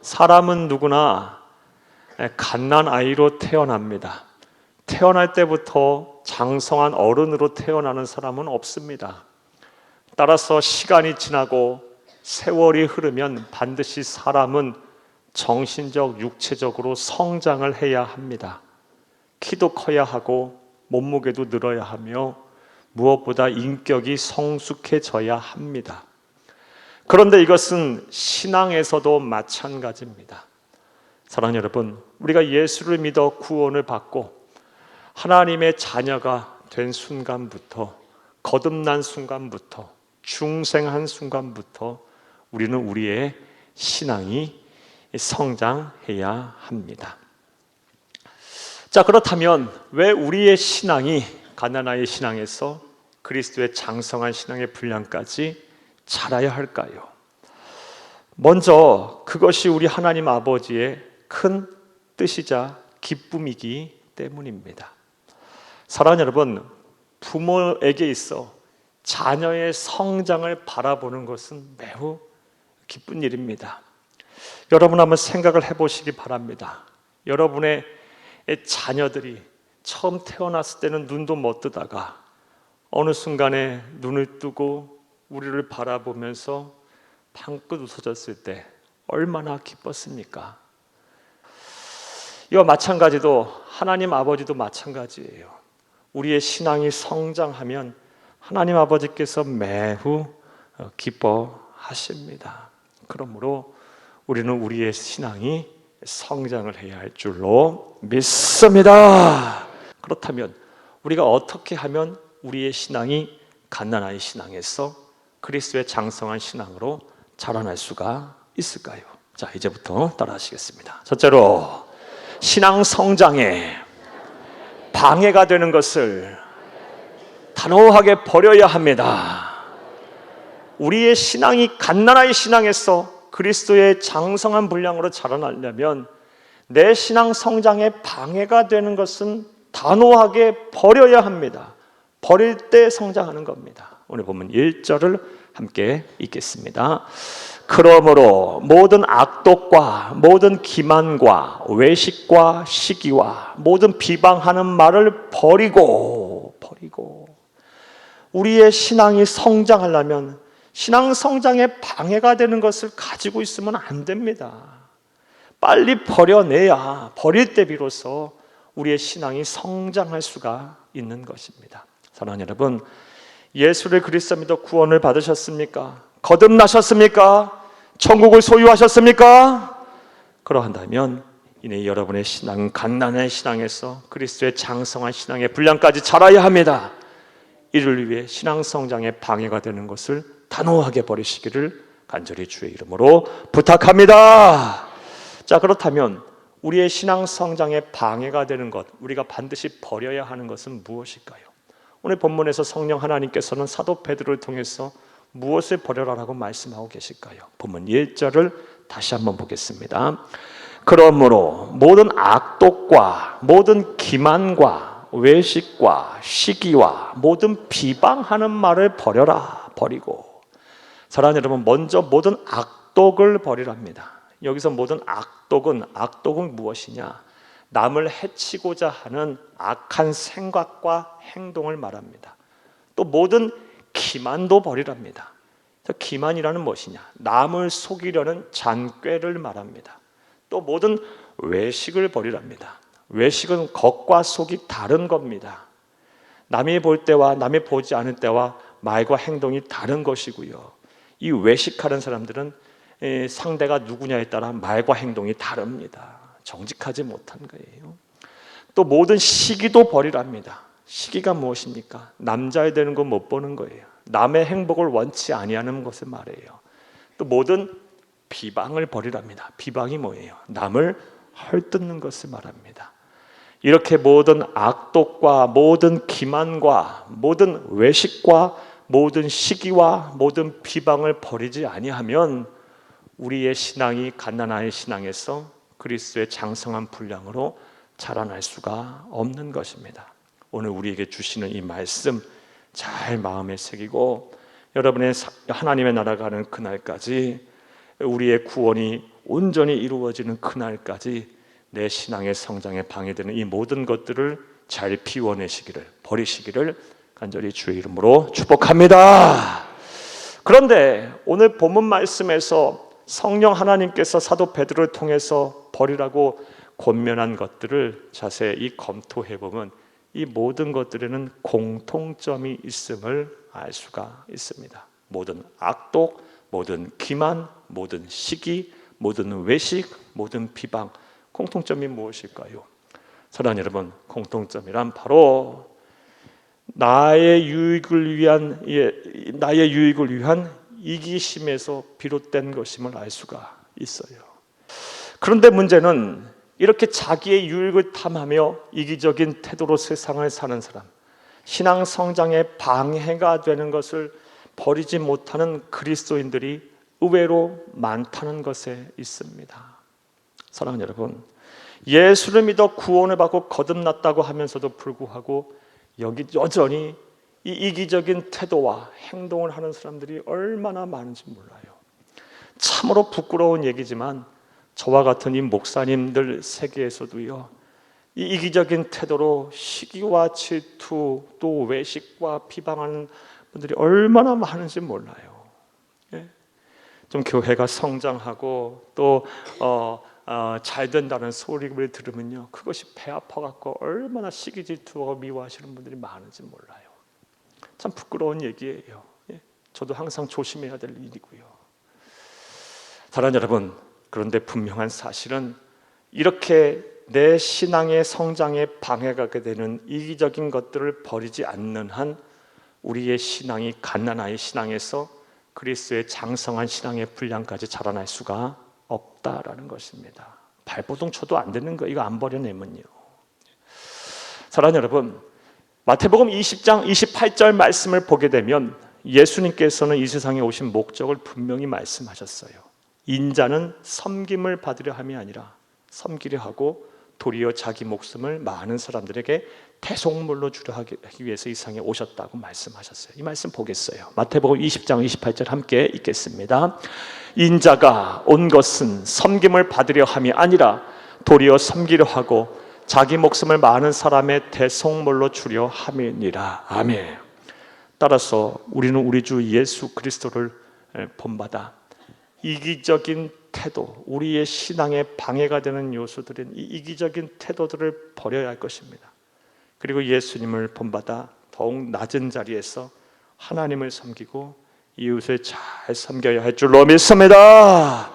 사람은 누구나 갓난아이로 태어납니다. 태어날 때부터 장성한 어른으로 태어나는 사람은 없습니다. 따라서 시간이 지나고 세월이 흐르면 반드시 사람은 정신적, 육체적으로 성장을 해야 합니다. 키도 커야 하고 몸무게도 늘어야 하며 무엇보다 인격이 성숙해져야 합니다. 그런데 이것은 신앙에서도 마찬가지입니다. 사랑하는 여러분, 우리가 예수를 믿어 구원을 받고 하나님의 자녀가 된 순간부터, 거듭난 순간부터, 중생한 순간부터 우리는 우리의 신앙이 성장해야 합니다. 자, 그렇다면 왜 우리의 신앙이 갓난아이의 신앙에서 그리스도의 장성한 신앙의 분량까지 자라야 할까요? 먼저 그것이 우리 하나님 아버지의 큰 뜻이자 기쁨이기 때문입니다. 사랑하는 여러분, 부모에게 있어 자녀의 성장을 바라보는 것은 매우 기쁜 일입니다. 여러분 한번 생각을 해보시기 바랍니다. 여러분의 자녀들이 처음 태어났을 때는 눈도 못 뜨다가 어느 순간에 눈을 뜨고 우리를 바라보면서 방긋 웃어졌을 때 얼마나 기뻤습니까? 이와 마찬가지도 하나님 아버지도 마찬가지예요. 우리의 신앙이 성장하면 하나님 아버지께서 매우 기뻐하십니다. 그러므로 우리는 우리의 신앙이 성장을 해야 할 줄로 믿습니다. 그렇다면 우리가 어떻게 하면 우리의 신앙이 갓난아이 신앙에서 그리스도의 장성한 신앙으로 자라날 수가 있을까요? 자, 이제부터 따라하시겠습니다. 첫째로, 신앙 성장에 방해가 되는 것을 단호하게 버려야 합니다. 우리의 신앙이 갓난아이 신앙에서 그리스도의 장성한 분량으로 자라나려면 내 신앙 성장에 방해가 되는 것은 단호하게 버려야 합니다. 버릴 때 성장하는 겁니다. 오늘 보면 1절을 함께 읽겠습니다. 그러므로 모든 악독과 모든 기만과 외식과 시기와 모든 비방하는 말을 버리고 우리의 신앙이 성장하려면 신앙 성장에 방해가 되는 것을 가지고 있으면 안 됩니다. 빨리 버려내야 버릴 때 비로소 우리의 신앙이 성장할 수가 있는 것입니다. 사랑하는 여러분, 예수를 그리스도 믿어 구원을 받으셨습니까? 거듭나셨습니까? 천국을 소유하셨습니까? 그러한다면 이내 여러분의 신앙은 갓난아이 신앙에서 그리스도의 장성한 신앙의 분량까지 자라야 합니다. 이를 위해 신앙 성장에 방해가 되는 것을 단호하게 버리시기를 간절히 주의 이름으로 부탁합니다. 자, 그렇다면 우리의 신앙 성장에 방해가 되는 것, 우리가 반드시 버려야 하는 것은 무엇일까요? 오늘 본문에서 성령 하나님께서는 사도 베드로를 통해서 무엇을 버려라라고 말씀하고 계실까요? 본문 1절을 다시 한번 보겠습니다. 그러므로 모든 악독과 모든 기만과 외식과 시기와 모든 비방하는 말을 버려라, 버리고. 사랑하는 여러분, 먼저 모든 악독을 버리랍니다. 여기서 모든 악독은 무엇이냐? 남을 해치고자 하는 악한 생각과 행동을 말합니다. 또 모든 기만도 버리랍니다. 기만이라는 무엇이냐? 남을 속이려는 잔꾀를 말합니다. 또 모든 외식을 버리랍니다. 외식은 겉과 속이 다른 겁니다. 남이 볼 때와 남이 보지 않을 때와 말과 행동이 다른 것이고요. 이 외식하는 사람들은 상대가 누구냐에 따라 말과 행동이 다릅니다. 정직하지 못한 거예요. 또 모든 시기도 버리랍니다. 시기가 무엇입니까? 남자에 되는 거 못 보는 거예요. 남의 행복을 원치 아니하는 것을 말해요. 또 모든 비방을 버리랍니다. 비방이 뭐예요? 남을 헐뜯는 것을 말합니다. 이렇게 모든 악독과 모든 기만과 모든 외식과 모든 시기와 모든 비방을 버리지 아니하면 우리의 신앙이 갓난아이 신앙에서 그리스도의 장성한 분량으로 자라날 수가 없는 것입니다. 오늘 우리에게 주시는 이 말씀 잘 마음에 새기고 여러분의 하나님의 나라가 가는 그날까지 우리의 구원이 온전히 이루어지는 그날까지 내 신앙의 성장에 방해되는 이 모든 것들을 잘 피워내시기를, 버리시기를 간절히 주의 이름으로 축복합니다. 그런데 오늘 본문 말씀에서 성령 하나님께서 사도 베드로를 통해서 버리라고 권면한 것들을 자세히 검토해 보면 이 모든 것들에는 공통점이 있음을 알 수가 있습니다. 모든 악독, 모든 기만, 모든 시기, 모든 외식, 모든 비방, 공통점이 무엇일까요? 사랑하는 여러분, 공통점이란 바로 나의 유익을 위한 이기심에서 비롯된 것임을 알 수가 있어요. 그런데 문제는 이렇게 자기의 유익을 탐하며 이기적인 태도로 세상을 사는 사람, 신앙 성장에 방해가 되는 것을 버리지 못하는 그리스도인들이 의외로 많다는 것에 있습니다. 사랑하는 여러분, 예수를 믿어 구원을 받고 거듭났다고 하면서도 불구하고 여전히 이 이기적인 태도와 행동을 하는 사람들이 얼마나 많은지 몰라요. 참으로 부끄러운 얘기지만 저와 같은 이 목사님들 세계에서도요, 이 이기적인 태도로 시기와 질투 또 외식과 비방하는 분들이 얼마나 많은지 몰라요. 좀 교회가 성장하고 또 잘 된다는 소리를 들으면요, 그것이 배 아파갖고 얼마나 시기 질투하고 미워하시는 분들이 많은지 몰라요. 참 부끄러운 얘기예요. 저도 항상 조심해야 될 일이고요. 사랑하는 여러분, 그런데 분명한 사실은 이렇게 내 신앙의 성장에 방해가 되는 이기적인 것들을 버리지 않는 한 우리의 신앙이 갓난아이 신앙에서 그리스도의 장성한 신앙의 분량까지 자라날 수가 없다라는 것입니다. 발버둥 쳐도 안 되는 거, 이거 안 버려내면요. 사랑하는 여러분, 마태복음 20장 28절 말씀을 보게 되면 예수님께서는 이 세상에 오신 목적을 분명히 말씀하셨어요. 인자는 섬김을 받으려 함이 아니라 섬기려 하고 도리어 자기 목숨을 많은 사람들에게 대속물로 주려 하기 위해서 이 세상에 오셨다고 말씀하셨어요. 이 말씀 보겠어요. 마태복음 20장 28절 함께 읽겠습니다. 인자가 온 것은 섬김을 받으려 함이 아니라 도리어 섬기려 하고 자기 목숨을 많은 사람의 대속물로 주려 함이니라. 아멘. 따라서 우리는 우리 주 예수 그리스도를 본받아 이기적인 태도, 우리의 신앙에 방해가 되는 요소들인 이 이기적인 태도들을 버려야 할 것입니다. 그리고 예수님을 본받아 더욱 낮은 자리에서 하나님을 섬기고 이웃을 잘 섬겨야 할 줄로 믿습니다.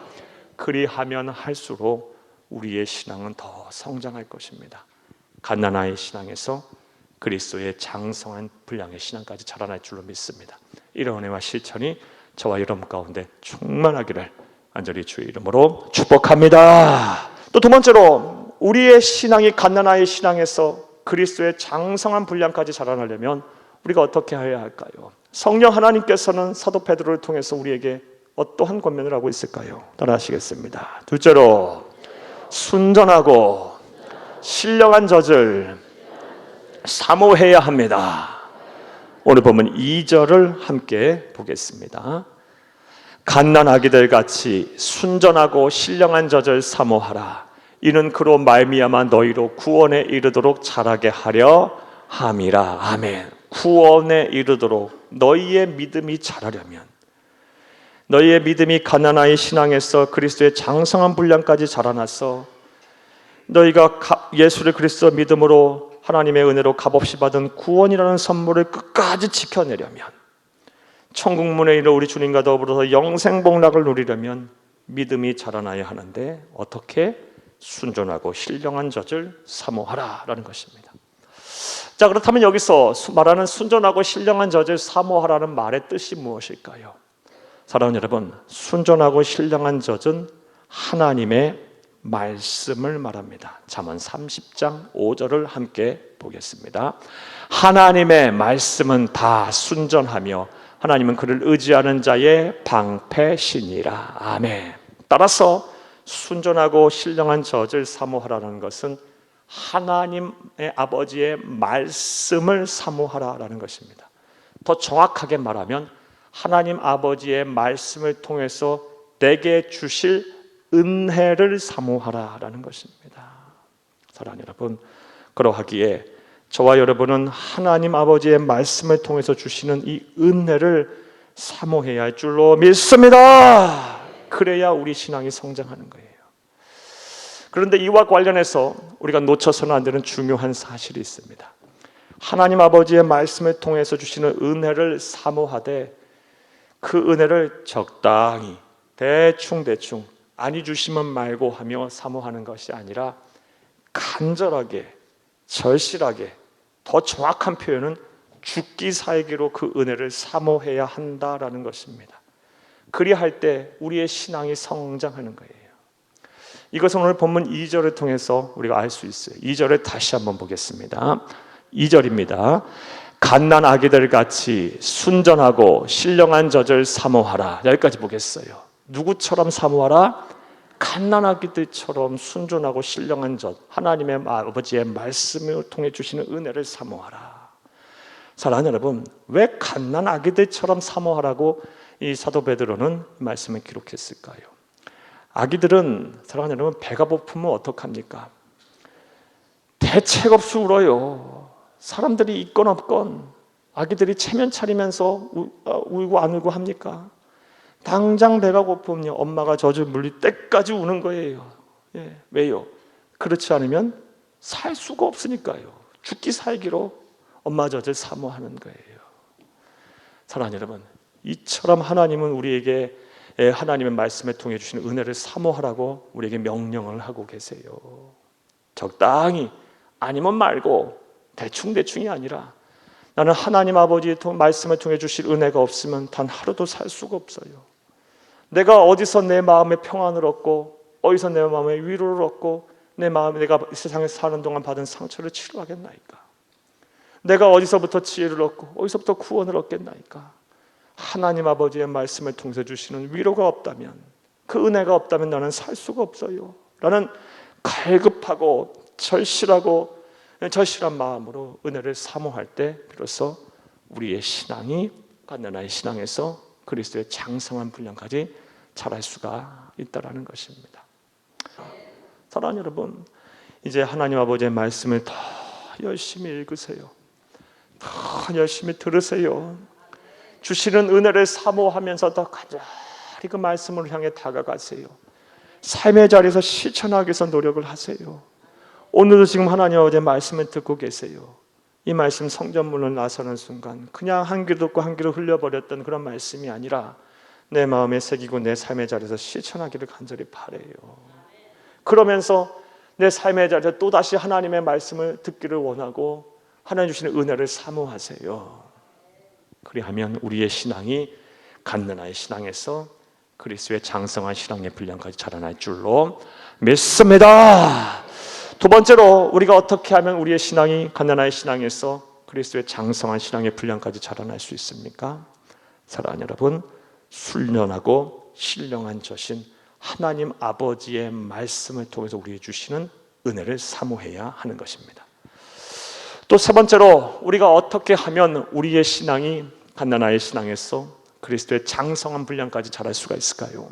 그리하면 할수록 우리의 신앙은 더 성장할 것입니다. 갓난아이 신앙에서 그리스도의 장성한 분량의 신앙까지 자라날 줄로 믿습니다. 이런 은혜와 실천이 저와 여러분 가운데 충만하기를 간절히 주의 이름으로 축복합니다. 또 두 번째로 우리의 신앙이 갓난아이 신앙에서 그리스도의 장성한 분량까지 자라나려면 우리가 어떻게 해야 할까요? 성령 하나님께서는 사도 베드로를 통해서 우리에게 어떠한 권면을 하고 있을까요? 따라하시겠습니다. 둘째로 순전하고 신령한 젖을 사모해야 합니다. 오늘 보면 2절을 함께 보겠습니다. 갓난아기들 같이 순전하고 신령한 젖을 사모하라. 이는 그로 말미암아 너희로 구원에 이르도록 자라게 하려 함이라. 아멘. 구원에 이르도록 너희의 믿음이 자라려면, 너희의 믿음이 갓난아이 신앙에서 그리스도의 장성한 분량까지 자라나서 너희가 예수를 그리스도 믿음으로 하나님의 은혜로 값없이 받은 구원이라는 선물을 끝까지 지켜내려면, 천국 문에 이르러 우리 주님과 더불어서 영생 복락을 누리려면 믿음이 자라나야 하는데 어떻게? 순전하고 신령한 젖을 사모하라라는 것입니다. 자, 그렇다면 여기서 말하는 순전하고 신령한 젖을 사모하라는 말의 뜻이 무엇일까요? 사랑하는 여러분, 순전하고 신령한 젖은 하나님의 말씀을 말합니다. 잠언 30장 5절을 함께 보겠습니다. 하나님의 말씀은 다 순전하며 하나님은 그를 의지하는 자의 방패시니라. 아멘. 따라서 순전하고 신령한 젖을 사모하라는 것은 하나님의 아버지의 말씀을 사모하라라는 것입니다. 더 정확하게 말하면 하나님 아버지의 말씀을 통해서 내게 주실 은혜를 사모하라라는 것입니다. 사랑하는 여러분, 그러하기에 저와 여러분은 하나님 아버지의 말씀을 통해서 주시는 이 은혜를 사모해야 할 줄로 믿습니다. 그래야 우리 신앙이 성장하는 거예요. 그런데 이와 관련해서 우리가 놓쳐서는 안 되는 중요한 사실이 있습니다. 하나님 아버지의 말씀을 통해서 주시는 은혜를 사모하되 그 은혜를 적당히 대충 아니 주시면 말고 하며 사모하는 것이 아니라 간절하게 절실하게, 더 정확한 표현은 죽기 살기로 그 은혜를 사모해야 한다라는 것입니다. 그리할 때 우리의 신앙이 성장하는 거예요. 이것은 오늘 본문 2절을 통해서 우리가 알 수 있어요. 2절을 다시 한번 보겠습니다. 2절입니다. 갓난 아기들 같이 순전하고 신령한 젖을 사모하라. 여기까지 보겠어요. 누구처럼 사모하라? 갓난 아기들처럼 순전하고 신령한 젖, 하나님의 아버지의 말씀을 통해 주시는 은혜를 사모하라. 사랑하는 여러분, 왜 갓난 아기들처럼 사모하라고 이 사도 베드로는 말씀을 기록했을까요? 아기들은, 사랑하는 여러분, 배가 고프면 어떡합니까? 대책 없이 울어요. 사람들이 있건 없건 아기들이 체면 차리면서 울고 안 울고 합니까? 당장 배가 고프면 엄마가 젖을 물릴 때까지 우는 거예요. 왜요? 그렇지 않으면 살 수가 없으니까요. 죽기 살기로 엄마 젖을 사모하는 거예요. 사랑하는 여러분, 이처럼 하나님은 우리에게 하나님의 말씀을 통해 주시는 은혜를 사모하라고 우리에게 명령을 하고 계세요. 적당히, 아니면 말고, 대충이 아니라 나는 하나님 아버지의 말씀을 통해 주실 은혜가 없으면 단 하루도 살 수가 없어요. 내가 어디서 내 마음의 평안을 얻고, 어디서 내 마음의 위로를 얻고, 내 마음에 내가 이 세상에 사는 동안 받은 상처를 치료하겠나이까? 내가 어디서부터 지혜를 얻고 어디서부터 구원을 얻겠나이까? 하나님 아버지의 말씀을 통해서 주시는 위로가 없다면, 그 은혜가 없다면 나는 살 수가 없어요. 라는 갈급하고 절실한 마음으로 은혜를 사모할 때 비로소 우리의 신앙이 갓난아이 신앙에서 그리스도의 장성한 분량까지 자랄 수가 있다는 것입니다. 사랑하는 여러분, 이제 하나님 아버지의 말씀을 더 열심히 읽으세요. 더 열심히 들으세요. 주시는 은혜를 사모하면서 더 간절히 그 말씀을 향해 다가가세요. 삶의 자리에서 실천하기 위해서 노력을 하세요. 오늘도 지금 하나님 아버지의 말씀을 듣고 계세요. 이 말씀 성전문을 나서는 순간 그냥 한 귀로 듣고 한 귀로 흘려버렸던 그런 말씀이 아니라 내 마음에 새기고 내 삶의 자리에서 실천하기를 간절히 바라요. 그러면서 내 삶의 자리에서 또다시 하나님의 말씀을 듣기를 원하고 하나님 주시는 은혜를 사모하세요. 그리하면 우리의 신앙이 갓난아이 신앙에서 그리스도의 장성한 신앙의 분량까지 자라날 줄로 믿습니다. 두 번째로 우리가 어떻게 하면 우리의 신앙이 갓난아이 신앙에서 그리스도의 장성한 신앙의 분량까지 자라날 수 있습니까? 사랑하는 여러분, 순련하고 신령한 젖인 하나님 아버지의 말씀을 통해서 우리에게 주시는 은혜를 사모해야 하는 것입니다. 또 세 번째로 우리가 어떻게 하면 우리의 신앙이 갓난아이 신앙에서 그리스도의 장성한 분량까지 자랄 수가 있을까요?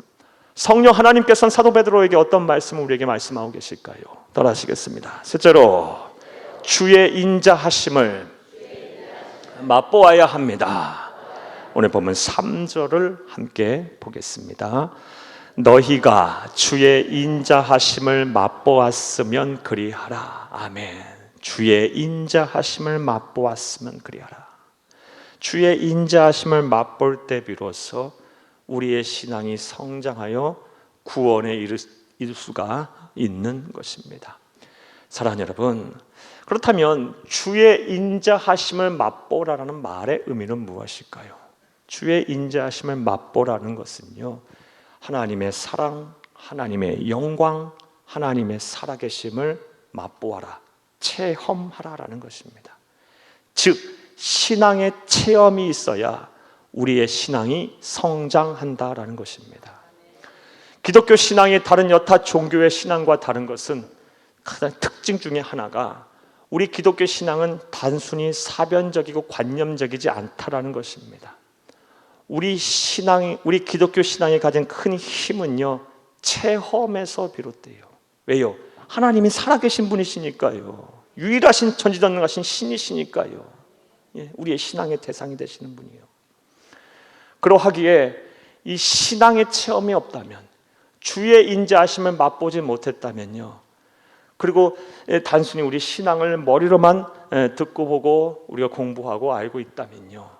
성령 하나님께서는 사도 베드로에게 어떤 말씀을 우리에게 말씀하고 계실까요? 따라하시겠습니다. 셋째로 주의 인자하심을 맛보아야 합니다. 오늘 보면 3절을 함께 보겠습니다. 너희가 주의 인자하심을 맛보았으면 그리하라. 아멘. 주의 인자하심을 맛보았으면 그리하라. 주의 인자하심을 맛볼 때 비로소 우리의 신앙이 성장하여 구원에 이를 수가 있는 것입니다. 사랑하는 여러분, 그렇다면 주의 인자하심을 맛보라는 말의 의미는 무엇일까요? 주의 인자하심을 맛보라는 것은요, 하나님의 사랑, 하나님의 영광, 하나님의 살아계심을 맛보아라, 체험하라라는 것입니다. 즉 신앙의 체험이 있어야 우리의 신앙이 성장한다라는 것입니다. 기독교 신앙이 다른 여타 종교의 신앙과 다른 것은 가장 특징 중에 하나가 우리 기독교 신앙은 단순히 사변적이고 관념적이지 않다라는 것입니다. 우리 기독교 신앙의 가장 큰 힘은요, 체험에서 비롯돼요. 왜요? 하나님이 살아계신 분이시니까요. 유일하신 전지전능하신 신이시니까요. 예, 우리의 신앙의 대상이 되시는 분이에요. 그러하기에 이 신앙의 체험이 없다면, 주의 인자하심을 맛보지 못했다면요, 그리고 단순히 우리 신앙을 머리로만 듣고 보고 우리가 공부하고 알고 있다면요,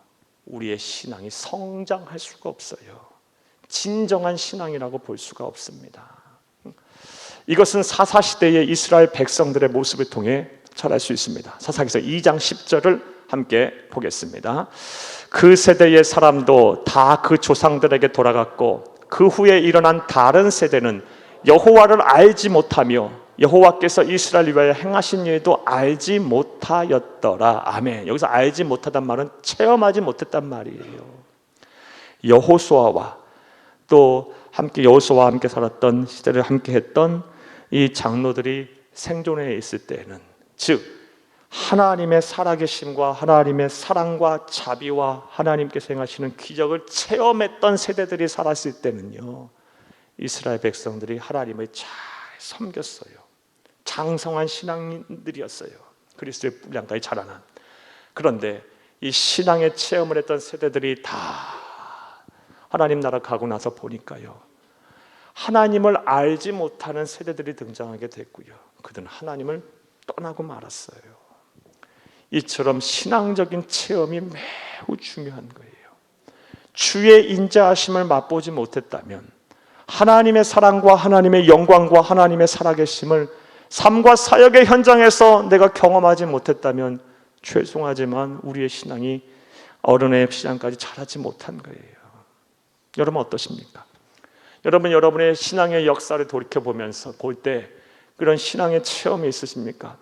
우리의 신앙이 성장할 수가 없어요. 진정한 신앙이라고 볼 수가 없습니다. 이것은 사사시대의 이스라엘 백성들의 모습을 통해 잘 알 수 있습니다. 사사기서 2장 10절을 함께 보겠습니다. 그 세대의 사람도 다 그 조상들에게 돌아갔고 그 후에 일어난 다른 세대는 여호와를 알지 못하며 여호와께서 이스라엘 위하여 행하신 일도 알지 못하였더라. 아멘. 여기서 알지 못하단 말은 체험하지 못했단 말이에요. 여호수아와 또 함께 여호수아와 함께 살았던 시대를 함께 했던 이 장로들이 생존해 있을 때는, 즉 하나님의 살아계심과 하나님의 사랑과 자비와 하나님께서 행하시는 기적을 체험했던 세대들이 살았을 때는요, 이스라엘 백성들이 하나님을 잘 섬겼어요. 장성한 신앙인들이었어요. 그리스도의 분량까지 자라난. 그런데 이 신앙의 체험을 했던 세대들이 다 하나님 나라 가고 나서 보니까요, 하나님을 알지 못하는 세대들이 등장하게 됐고요, 그들은 하나님을 떠나고 말았어요. 이처럼 신앙적인 체험이 매우 중요한 거예요. 주의 인자하심을 맛보지 못했다면, 하나님의 사랑과 하나님의 영광과 하나님의 살아계심을 삶과 사역의 현장에서 내가 경험하지 못했다면 죄송하지만 우리의 신앙이 어른의 신앙까지 자라지 못한 거예요. 여러분 어떠십니까? 여러분, 여러분의 신앙의 역사를 돌이켜보면서 볼 때 그런 신앙의 체험이 있으십니까?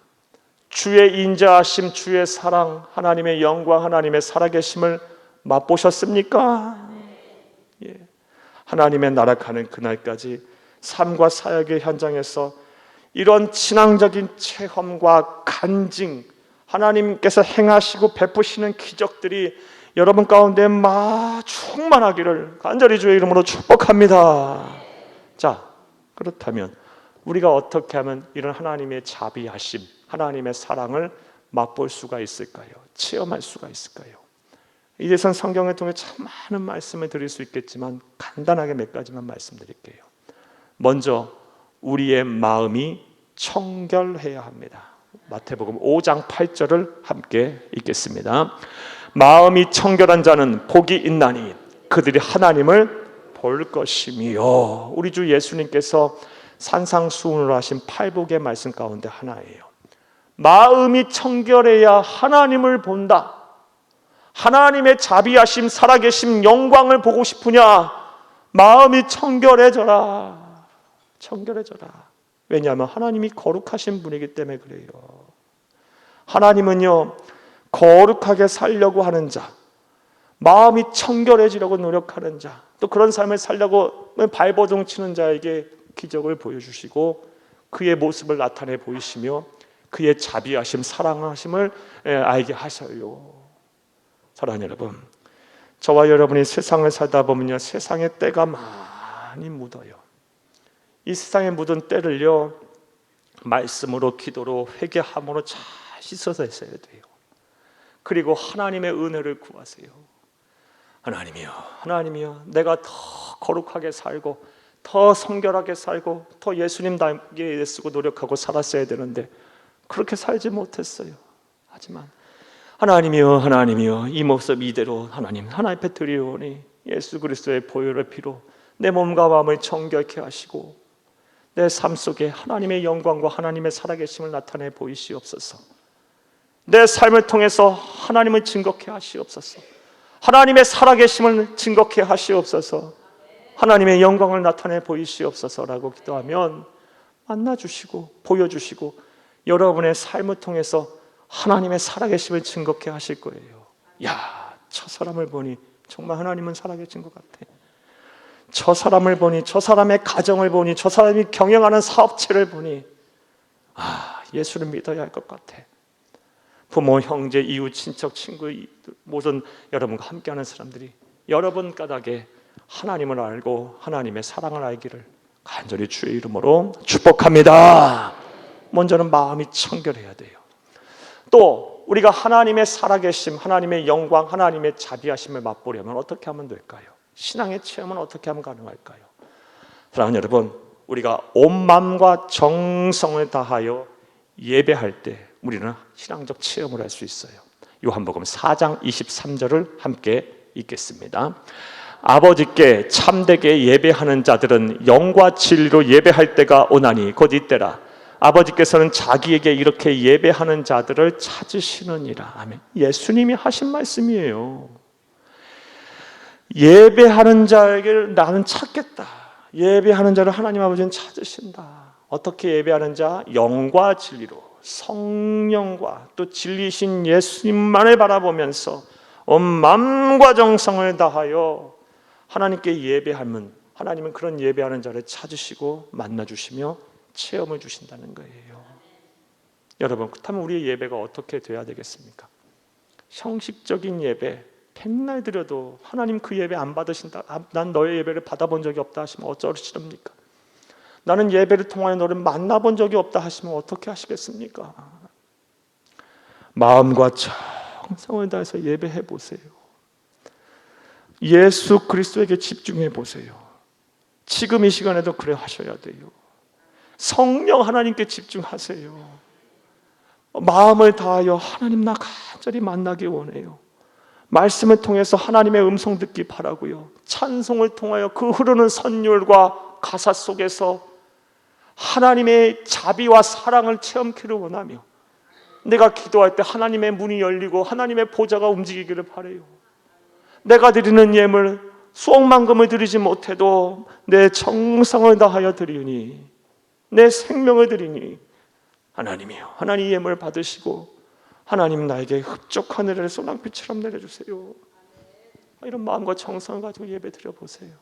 주의 인자하심, 주의 사랑, 하나님의 영광, 하나님의 살아계심을 맛보셨습니까? 예. 하나님의 나라 가는 그날까지 삶과 사역의 현장에서 이런 신앙적인 체험과 간증, 하나님께서 행하시고 베푸시는 기적들이 여러분 가운데 충만하기를 간절히 주의 이름으로 축복합니다. 자, 그렇다면 우리가 어떻게 하면 이런 하나님의 자비하심, 하나님의 사랑을 맛볼 수가 있을까요? 체험할 수가 있을까요? 이 대해서는 성경을 통해 참 많은 말씀을 드릴 수 있겠지만 간단하게 몇 가지만 말씀드릴게요. 먼저 우리의 마음이 청결해야 합니다. 마태복음 5장 8절을 함께 읽겠습니다. 마음이 청결한 자는 복이 있나니 그들이 하나님을 볼 것이며. 우리 주 예수님께서 산상수훈을 하신 팔복의 말씀 가운데 하나예요. 마음이 청결해야 하나님을 본다. 하나님의 자비하심, 살아계심, 영광을 보고 싶으냐? 마음이 청결해져라. 청결해져라. 왜냐하면 하나님이 거룩하신 분이기 때문에 그래요. 하나님은요, 거룩하게 살려고 하는 자, 마음이 청결해지려고 노력하는 자, 또 그런 삶을 살려고 발버둥 치는 자에게 기적을 보여주시고 그의 모습을 나타내 보이시며 그의 자비하심, 사랑하심을 알게 하셔요. 사랑하는 여러분, 저와 여러분이 세상을 살다 보면요, 세상의 때가 많이 묻어요. 이 세상에 묻은 때를요, 말씀으로, 기도로, 회개함으로 잘 씻어서 있어야 돼요. 그리고 하나님의 은혜를 구하세요. 하나님이여, 하나님이여, 내가 더 거룩하게 살고 더 성결하게 살고 더 예수님 닮게 애쓰고 노력하고 살았어야 되는데 그렇게 살지 못했어요. 하지만 하나님이여, 하나님이여, 이 모습 이대로 하나님 앞에 드리오니 예수 그리스도의 보혈의 피로 내 몸과 마음을 정결케 하시고 내 삶 속에 하나님의 영광과 하나님의 살아계심을 나타내 보이시옵소서. 내 삶을 통해서 하나님을 증거케 하시옵소서. 하나님의 살아계심을 증거케 하시옵소서. 하나님의 영광을 나타내 보이시옵소서라고 기도하면 만나주시고 보여주시고 여러분의 삶을 통해서 하나님의 살아계심을 증거케 하실 거예요. 야, 저 사람을 보니 정말 하나님은 살아계신 것 같아. 저 사람을 보니, 저 사람의 가정을 보니, 저 사람이 경영하는 사업체를 보니 예수를 믿어야 할 것 같아. 부모, 형제, 이웃, 친척, 친구 모든 여러분과 함께하는 사람들이 여러분 까닭에 하나님을 알고 하나님의 사랑을 알기를 간절히 주의 이름으로 축복합니다. 먼저는 마음이 청결해야 돼요. 또 우리가 하나님의 살아계심, 하나님의 영광, 하나님의 자비하심을 맛보려면 어떻게 하면 될까요? 신앙의 체험은 어떻게 하면 가능할까요? 사랑하는 여러분, 우리가 온 마음과 정성을 다하여 예배할 때 우리는 신앙적 체험을 할 수 있어요. 요한복음 4장 23절을 함께 읽겠습니다. 아버지께 참되게 예배하는 자들은 영과 진리로 예배할 때가 오나니 곧 이때라. 아버지께서는 자기에게 이렇게 예배하는 자들을 찾으시느니라. 아멘. 예수님이 하신 말씀이에요. 예배하는 자에게 나는 찾겠다. 예배하는 자를 하나님 아버지는 찾으신다. 어떻게 예배하는 자? 영과 진리로, 성령과 또 진리신 예수님만을 바라보면서 온 마음과 정성을 다하여 하나님께 예배하면 하나님은 그런 예배하는 자를 찾으시고 만나주시며 체험을 주신다는 거예요. 여러분, 그렇다면 우리의 예배가 어떻게 돼야 되겠습니까? 형식적인 예배, 백날 드려도 하나님 그 예배 안 받으신다, 난 너의 예배를 받아본 적이 없다 하시면 어쩌시렵니까? 나는 예배를 통하여 너를 만나본 적이 없다 하시면 어떻게 하시겠습니까? 마음과 정성을 다해서 예배해 보세요. 예수 그리스도에게 집중해 보세요. 지금 이 시간에도 그래 하셔야 돼요. 성령 하나님께 집중하세요. 마음을 다하여 하나님 나 간절히 만나기 원해요. 말씀을 통해서 하나님의 음성 듣기 바라고요. 찬송을 통하여 그 흐르는 선율과 가사 속에서 하나님의 자비와 사랑을 체험키를 원하며 내가 기도할 때 하나님의 문이 열리고 하나님의 보좌가 움직이기를 바라요. 내가 드리는 예물 수억만금을 드리지 못해도 내 정성을 다하여 드리니 내 생명을 드리니 하나님이여, 하나님 예물을 받으시고 하나님 나에게 흡족한 은혜를 소낙비처럼 내려주세요. 이런 마음과 정성을 가지고 예배 드려보세요.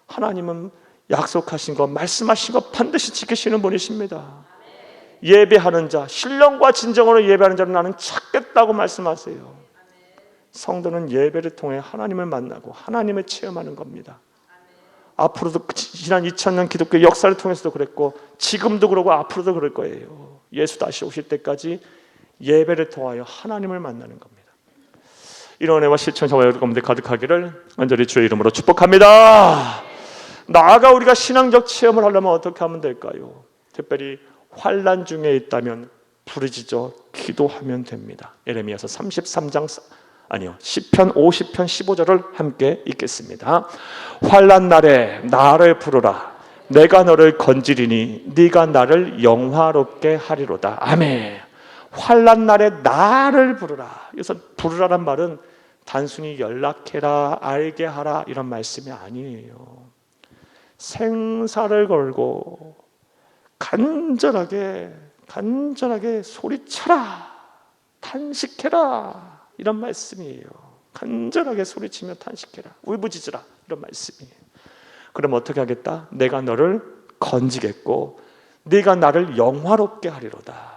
하나님은 약속하신 것, 말씀하신 것 반드시 지키시는 분이십니다. 예배하는 자, 신령과 진정으로 예배하는 자를 나는 찾겠다고 말씀하세요. 성도는 예배를 통해 하나님을 만나고 하나님을 체험하는 겁니다. 앞으로도 지난 2000년 기독교 역사를 통해서도 그랬고 지금도 그러고 앞으로도 그럴 거예요. 예수 다시 오실 때까지 예배를 통하여 하나님을 만나는 겁니다. 이런 은혜와 실천 저와 여러분 가운데 가득하기를 간절히 주의 이름으로 축복합니다. 나아가 우리가 신앙적 체험을 하려면 어떻게 하면 될까요? 특별히 환난 중에 있다면 부르짖어 기도하면 됩니다. 예레미야서 33장 시편 50편 15절을 함께 읽겠습니다. 환난 날에 나를 부르라. 내가 너를 건지리니 네가 나를 영화롭게 하리로다. 아멘. 환난 날에 나를 부르라. 여기서 부르라란 말은 단순히 연락해라, 알게 하라 이런 말씀이 아니에요. 생사를 걸고 간절하게 소리쳐라, 탄식해라 이런 말씀이에요. 간절하게 소리치며 탄식해라, 울부짖으라 이런 말씀이에요. 그럼 어떻게 하겠다? 내가 너를 건지겠고 네가 나를 영화롭게 하리로다.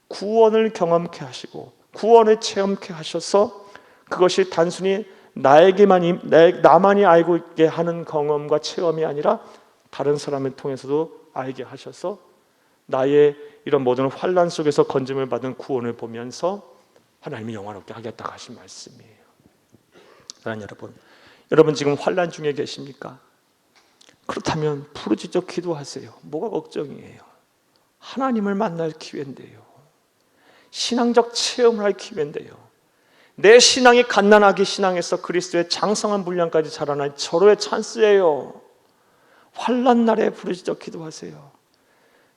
구원을 경험케 하시고 구원을 체험케 하셔서 그것이 단순히 나만이 알고 있게 하는 경험과 체험이 아니라 다른 사람을 통해서도 알게 하셔서 나의 이런 모든 환난 속에서 건짐을 받은 구원을 보면서 하나님이 영화롭게 하겠다고 하신 말씀이에요. 사랑하는 여러분 지금 환난 중에 계십니까? 그렇다면 부르짖어 기도하세요. 뭐가 걱정이에요? 하나님을 만날 기회인데요. 신앙적 체험을 할 기회인데요. 내 신앙이 갓난아기 신앙에서 그리스도의 장성한 분량까지 자라날 절호의 찬스예요. 환난 날에 부르짖어 기도하세요.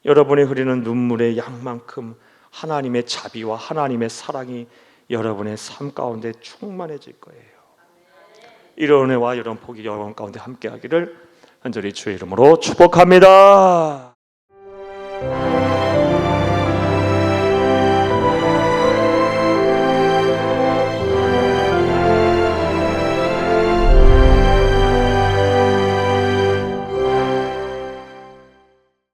여러분이 흐리는 눈물의 양만큼 하나님의 자비와 하나님의 사랑이 여러분의 삶 가운데 충만해질 거예요. 이런 은혜와 이런 복이 여러분 가운데 함께하기를 간절히 주의 이름으로 축복합니다.